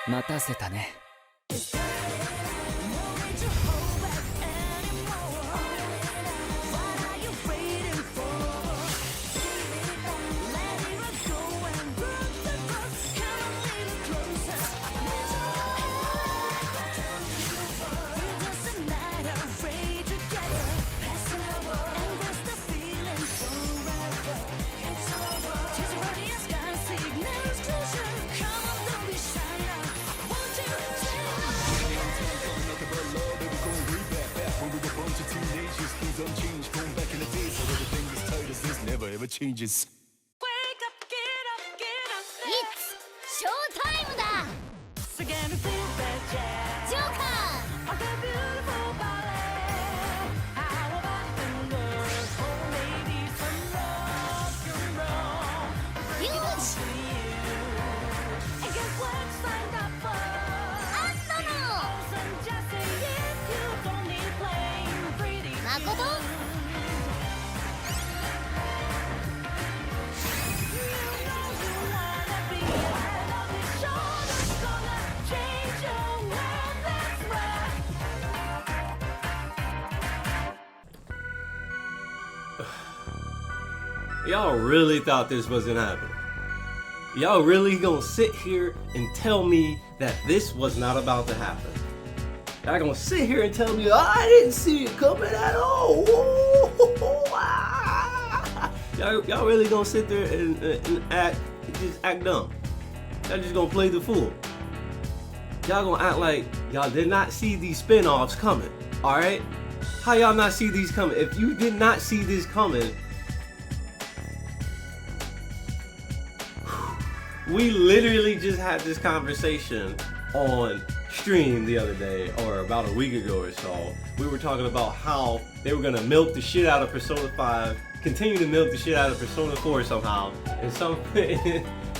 待たせたね。Changes. Wake up, get up, get up. It's showtime だ Again to feel that jazz. ジョーカ Of that beautiful ballet. How about them girls? Oh, ladies from rock and roll. ーユージ To you. And guess what's signed up for? アントの Awesome, just say if you don't need playing pretty. 誠 Y'all really thought this wasn't happening? Y'all really gonna sit here and tell me that this was not about to happen? Y'all gonna sit here and tell me I didn't see it coming at all? Y'all really gonna sit there and act dumb? Y'all just gonna play the fool? Y'all gonna act like y'all did not see these spin-offs coming? All right? How y'all not see these coming? If you did not see this coming, we literally just had this conversation on stream the other day, or about a week ago or so. We were talking about how they were gonna milk the shit out of Persona 5, continue to milk the shit out of Persona 4 somehow, and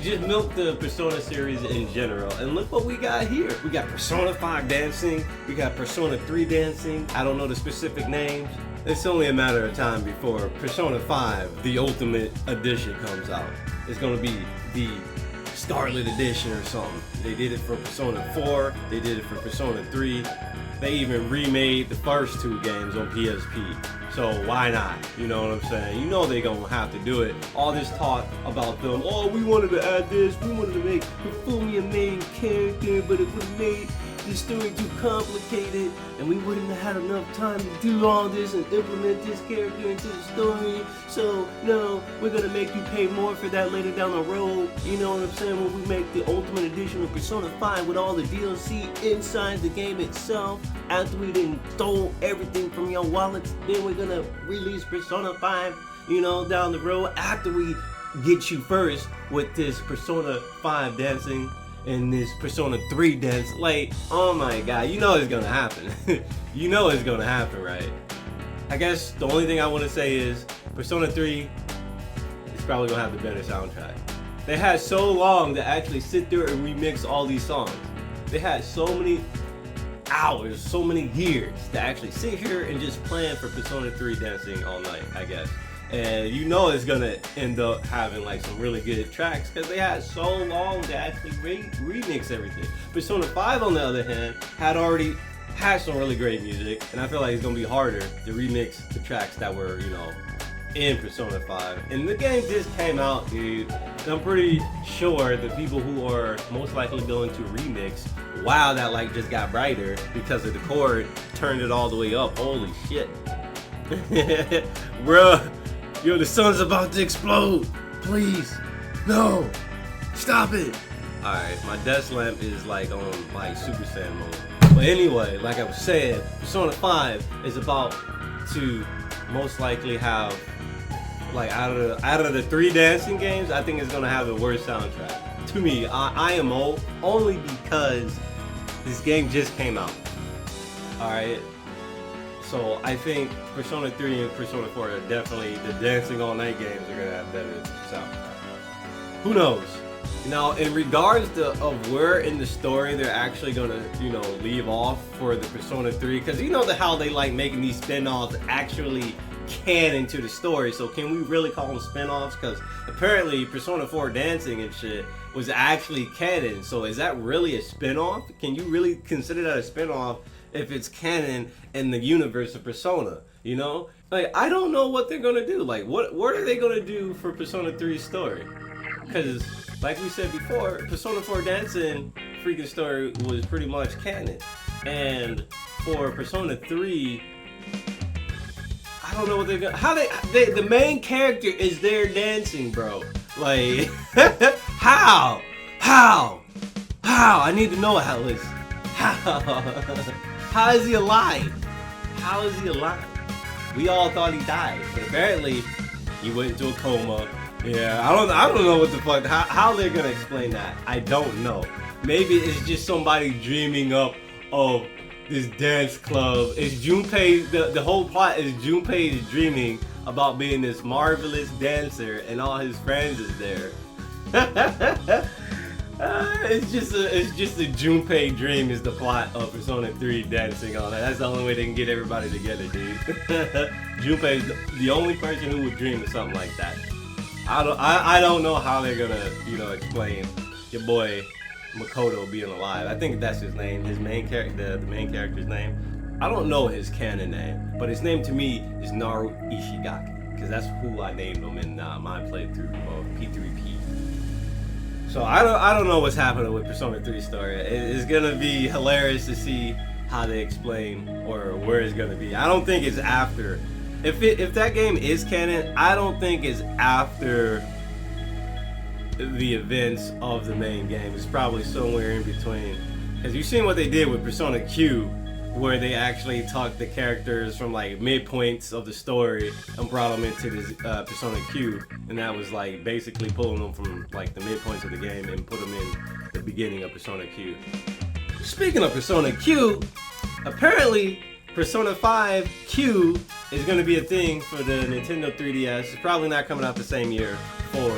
just milk the Persona series in general. And look what we got here. We got Persona 5 dancing, we got Persona 3 dancing. I don't know the specific names. It's only a matter of time before Persona 5, the Ultimate Edition, comes out. It's gonna be the Scarlet Edition or something. They did it for Persona 4, they did it for Persona 3. They even remade the first two games on PSP. So why not? You know what I'm saying? You know they gonna have to do it. All this talk about them, oh, we wanted to add this, we wanted to make Hifumi a main character, but it would have made the story too complicated, and we wouldn't have had enough time to do all this and implement this character into the story. So no, we're gonna make you pay more for that later down the road. You know what I'm saying? When we make the Ultimate Edition of Persona 5 with all the DLC inside the game itself, after we didn't throw everything from your wallets, then we're gonna release Persona 5, you know, down the road after we get you first with this Persona 5 dancing and this Persona 3 dance. Like, oh my god, you know it's gonna happen. You know it's gonna happen, right? I guess the only thing I want to say is Persona 3 is probably gonna have the better soundtrack. They had so long to actually sit there and remix all these songs. They had so many hours, so many years to actually sit here and just plan for Persona 3 dancing all night, I guess. And you know it's gonna end up having like some really good tracks because they had so long to actually remix everything. Persona 5 on the other hand had already had some really great music, and I feel like it's gonna be harder to remix the tracks that were, you know, in Persona 5. And the game just came out, dude. And I'm pretty sure the people who are most likely going to remix, wow, that light just got brighter because of the cord turned it all the way up. Holy shit. Bruh. Yo, the sun's about to explode. Please. No. Stop it. Alright, my desk lamp is like on like Super Saiyan mode. But anyway, like I was saying, Persona 5 is about to most likely have, like, out of the 3 dancing games, I think it's gonna have the worst soundtrack. To me, IMO, only because this game just came out. Alright. So I think Persona 3 and Persona 4 are definitely, the dancing all night games are gonna have better soundtrack. Who knows? Now, in regards to of where in the story they're actually gonna, you know, leave off for the Persona 3, because you know how they like making these spin-offs actually canon to the story. So can we really call them spin-offs? Because apparently Persona 4 Dancing and shit was actually canon. So is that really a spin-off? Can you really consider that a spin-off if it's canon in the universe of Persona? You know? Like, I don't know what they're gonna do. Like, what are they gonna do for Persona 3's story? Because, like we said before, Persona 4 Dancing freaking story was pretty much canon. And for Persona 3, I don't know what they're gonna. The main character is there dancing, bro. Like, how? I need to know how is. How is he alive? How is he alive? We all thought he died, but apparently he went into a coma. Yeah, I don't know what the fuck. How they're gonna explain that? I don't know. Maybe it's just somebody dreaming up of this dance club. It's Junpei. The whole plot is Junpei is dreaming about being this marvelous dancer, and all his friends is there. It's just a Junpei dream is the plot of Persona 3 dancing on it. That's the only way they can get everybody together, dude. Junpei is the only person who would dream of something like that. I don't know how they're gonna explain your boy Makoto being alive. I think that's his name, his main character, the main character's name. I don't know his canon name, but his name to me is Naru Ishigaki, because that's who I named him in my playthrough of P3P. So I don't know what's happening with Persona 3 story. It's gonna be hilarious to see how they explain or where it's gonna be. I don't think it's after. If that game is canon, I don't think it's after the events of the main game. It's probably somewhere in between. Because you've seen what they did with Persona Q, where they actually took the characters from like midpoints of the story and brought them into this Persona Q, and that was like basically pulling them from like the midpoints of the game and put them in the beginning of Persona Q. Speaking of Persona Q, apparently Persona 5 Q is going to be a thing for the Nintendo 3DS. It's probably not coming out the same year for,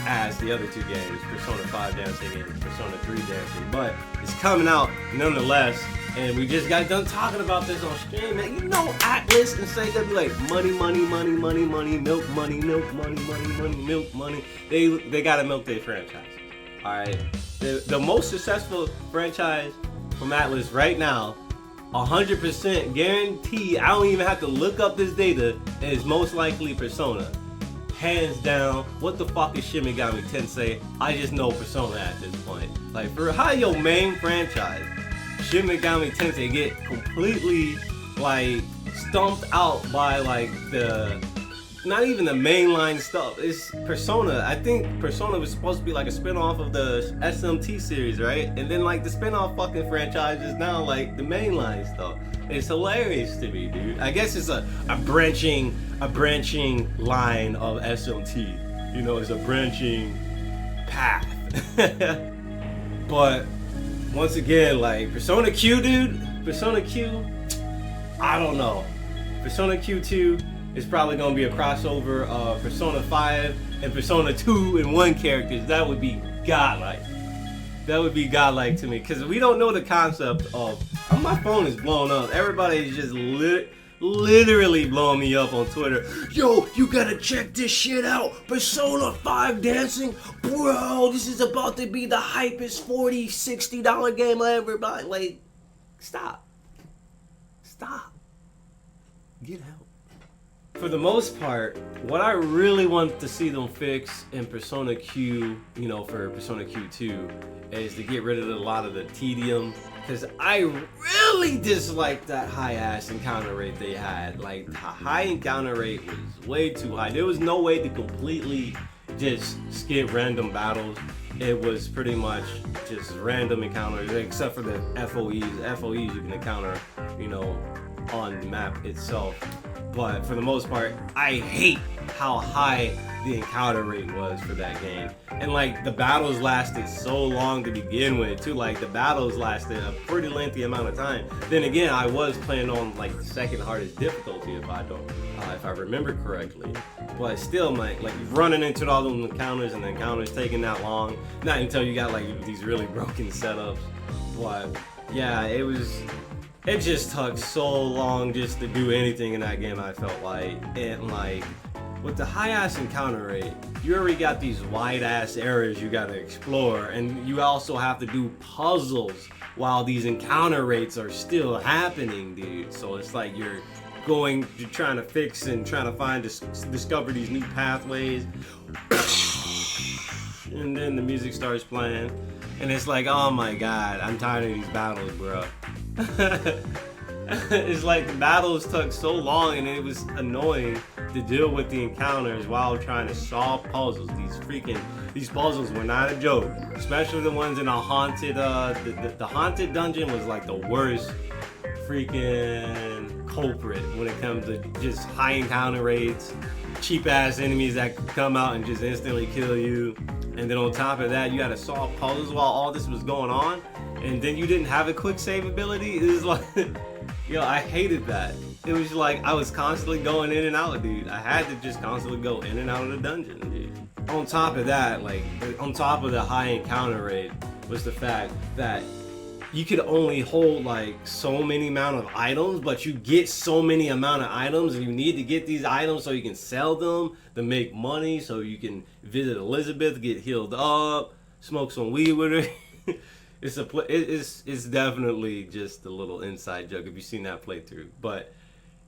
as the other two games, Persona 5 Dancing and Persona 3 Dancing, but it's coming out nonetheless. And we just got done talking about this on stream, man. You know Atlas and Sega be like money, milk money, milk money. They gotta milk their franchise. Alright. The most successful franchise from Atlas right now, 100% guarantee, I don't even have to look up this data, is most likely Persona. Hands down, what the fuck is Shin Megami Tensei? I just know Persona at this point. Like, for how your main franchise, Shin Megami Tensei, get completely like stumped out by like not even the mainline stuff. It's Persona. I think Persona was supposed to be like a spin-off of the SMT series, right? And then like the spin-off fucking franchise is now like the mainline stuff. It's hilarious to me, dude. I guess it's a branching line of SMT. It's a branching path. But once again, like Persona Q, dude. Persona Q, I don't know. Persona Q2 is probably gonna be a crossover of Persona 5 and Persona 2 in one characters. That would be godlike. That would be godlike to me, because we don't know the concept of. My phone is blown up. Everybody is just literally blowing me up on Twitter. Yo, you gotta check this shit out. Persona 5 Dancing, bro. This is about to be the hypest $40, $60 game I ever bought. Like, stop. Get help. For the most part, what I really want to see them fix in Persona Q, for Persona Q2, is to get rid of a lot of the tedium. Because I really dislike that high-ass encounter rate they had. Like, the high encounter rate was way too high. There was no way to completely just skip random battles. It was pretty much just random encounters, except for the FOEs. FOEs you can encounter, on the map itself. But for the most part, I hate how high the encounter rate was for that game. And like the battles lasted so long to begin with too. Like the battles lasted a pretty lengthy amount of time. Then again, I was playing on like the second hardest difficulty if I remember correctly. But still, like running into all those encounters and the encounters taking that long. Not until you got like these really broken setups. But yeah, it was it just took so long just to do anything in that game, I felt like. And like, with the high ass encounter rate, you already got these wide ass areas you gotta explore, and you also have to do puzzles while these encounter rates are still happening, dude. So it's like you're trying to fix and trying to find, discover these new pathways. And then the music starts playing, and it's like, oh my god, I'm tired of these battles, bro. It's like the battles took so long, and it was annoying to deal with the encounters while trying to solve puzzles. These puzzles were not a joke, especially the ones in a haunted. The haunted dungeon was like the worst freaking culprit when it comes to just high encounter rates, cheap ass enemies that could come out and just instantly kill you. And then on top of that, you had to solve puzzles while all this was going on, and then you didn't have a quick save ability. It was like, yo, I hated that. It was like I was constantly going in and out, dude. I had to just constantly go in and out of the dungeon, dude. On top of that, like, on top of the high encounter rate was the fact that you could only hold like so many amount of items, but you get so many amount of items, and you need to get these items so you can sell them to make money, so you can visit Elizabeth, get healed up, smoke some weed with her. It's definitely just a little inside joke if you've seen that playthrough, but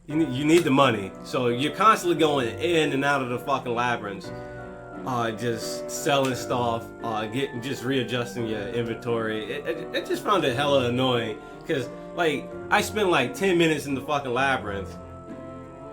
you need the money, so you're constantly going in and out of the fucking labyrinths. Just selling stuff, just readjusting your inventory. I just found it hella annoying, because like I spent like 10 minutes in the fucking labyrinth.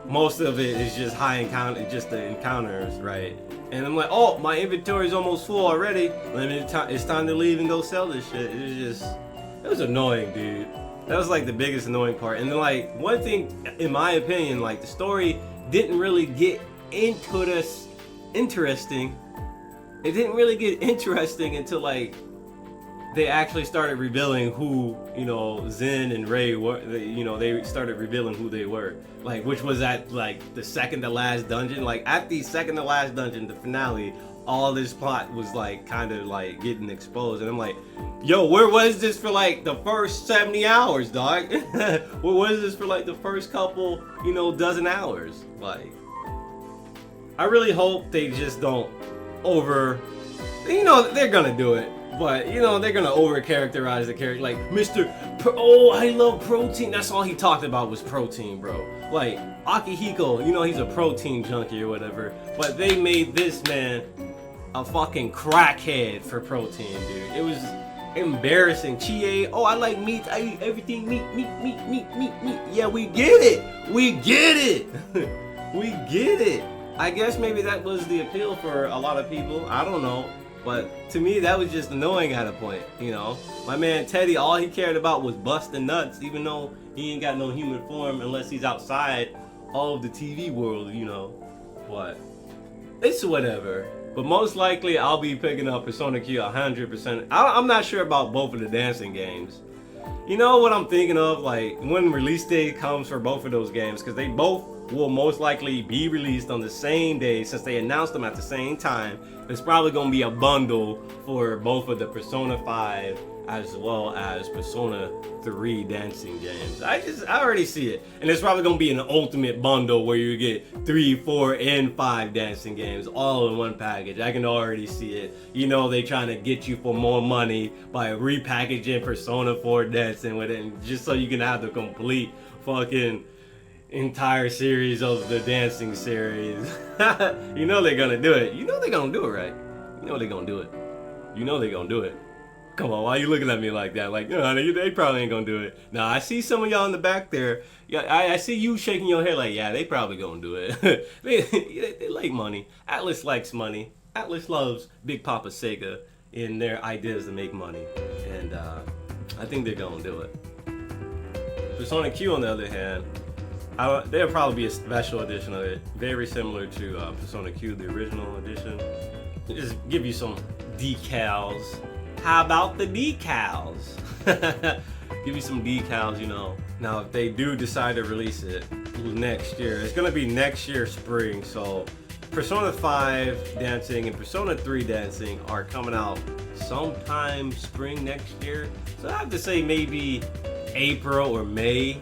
Most of it is just high encounter, just the encounters, right? And I'm like, oh, my inventory's almost full already. It's time to leave and go sell this shit. It was annoying, dude. That was like the biggest annoying part. And then like one thing, in my opinion, like the story didn't really get into this interesting. It didn't really get interesting until like they actually started revealing who, you know, Zen and Ray were. You know, they started revealing who they were, like, which was at like the second to last dungeon. Like at the second to last dungeon, the finale, all this plot was like kind of like getting exposed, and I'm like, yo, where was this for like the first 70 hours, dog? Where was this for like the first couple, you know, dozen hours? Like, I really hope they just don't you know, they're gonna do it, but you know, they're gonna over characterize the character, like oh, I love protein. That's all he talked about was protein, bro. Like Akihiko, you know, he's a protein junkie or whatever, but they made this man a fucking crackhead for protein, dude. It was embarrassing. Chie, oh, I like meat. I eat everything meat. Yeah, we get it. We get it. We get it. I guess maybe that was the appeal for a lot of people. I don't know. But to me, that was just annoying at a point, you know? My man Teddy, all he cared about was busting nuts, even though he ain't got no human form unless he's outside of the TV world, you know? But it's whatever. But most likely, I'll be picking up Persona Q 100%. I'm not sure about both of the dancing games. You know what I'm thinking of? Like, when release day comes for both of those games, because they both will most likely be released on the same day, since they announced them at the same time. It's probably going to be a bundle for both of the Persona 5 as well as Persona 3 dancing games. I already see it. And it's probably going to be an ultimate bundle where you get 3, 4, and 5 dancing games all in one package. I can already see it. You know, they trying to get you for more money by repackaging Persona 4 dancing with it, and just so you can have the complete fucking entire series of the dancing series. You know they're gonna do it. You know they're gonna do it, right? You know they're gonna do it. You know they're gonna do it. Come on, why are you looking at me like that? Like, no, they probably ain't gonna do it. Now, I see some of y'all in the back there. Yeah, I see you shaking your head like, yeah, they probably gonna do it. they like money. Atlas likes money. Atlas loves Big Papa Sega in their ideas to make money. And I think they're gonna do it. Persona Q, on the other hand, there'll probably be a special edition of it, very similar to Persona Q, the original edition. Just give you some decals. How about the decals? Give you some decals, you know. Now, if they do decide to release it next year, it's gonna be next year spring. So, Persona 5 dancing and Persona 3 dancing are coming out sometime spring next year. So I have to say maybe April or May,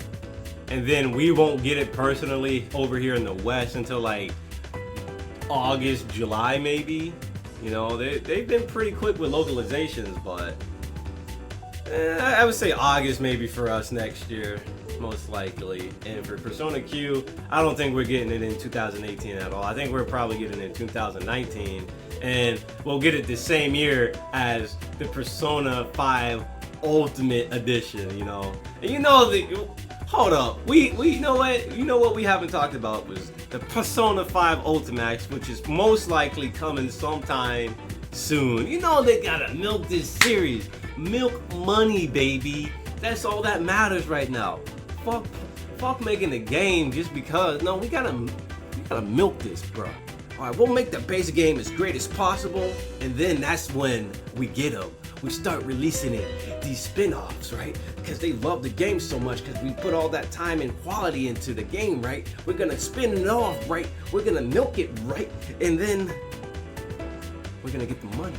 and then we won't get it personally over here in the West until like August, July maybe. You know, they've been pretty quick with localizations, but I would say August maybe for us next year, most likely. And for Persona Q, I don't think we're getting it in 2018 at all. I think we're probably getting it in 2019, and we'll get it the same year as the Persona 5 Ultimate Edition. You know, and you know the. Hold up, we you know what we haven't talked about was the Persona 5 Ultimax, which is most likely coming sometime soon. You know they gotta milk this series, milk money, baby. That's all that matters right now. Fuck making a game just because. No, we gotta milk this, bro. All right, we'll make the base game as great as possible, and then that's when we get them. We start releasing these spin-offs, right? Because they love the game so much, because we put all that time and quality into the game, right? We're gonna spin it off, right? We're gonna milk it, right? And then we're gonna get the money.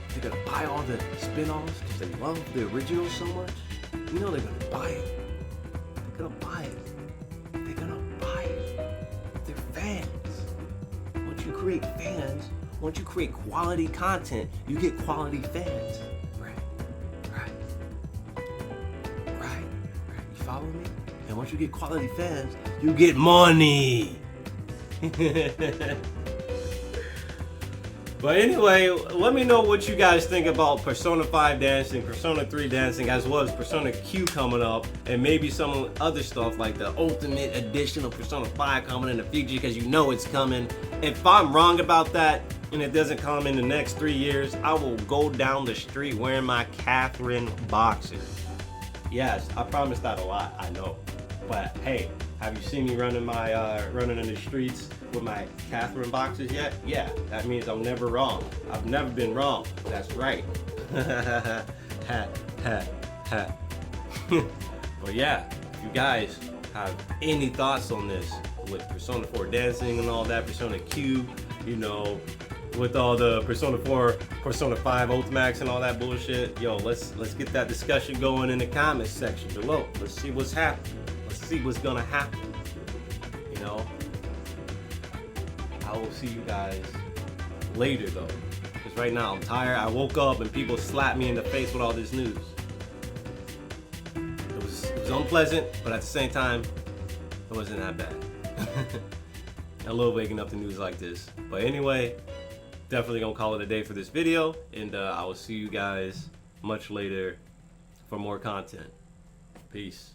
They're gonna buy all the spin-offs because they love the original so much. You know they're gonna buy it. They're gonna buy it. They're gonna buy it. They're fans. Once you create fans, once you create quality content, you get quality fans. Right. You follow me? And once you get quality fans, you get money. But anyway, let me know what you guys think about Persona 5 dancing, Persona 3 dancing, as well as Persona Q coming up, and maybe some other stuff like the Ultimate Edition of Persona 5 coming in the future, because you know it's coming. If I'm wrong about that, and it doesn't come in the next 3 years, I will go down the street wearing my Catherine boxers. Yes, I promised that a lot, I know. But hey, have you seen me running in the streets with my Catherine boxers yet? Yeah, that means I'm never wrong. I've never been wrong. That's right. But yeah, if you guys have any thoughts on this with Persona 4 dancing and all that, Persona Q, you know, with all the Persona 4, Persona 5 Ultimax and all that bullshit, yo, let's get that discussion going in the comments section below. Let's see what's happening. Let's see what's gonna happen. You know, I will see you guys later though, because right now I'm tired. I woke up and people slapped me in the face with all this news. It was unpleasant, but at the same time, it wasn't that bad. I love waking up to news like this. But anyway, definitely gonna call it a day for this video, and I will see you guys much later for more content. Peace.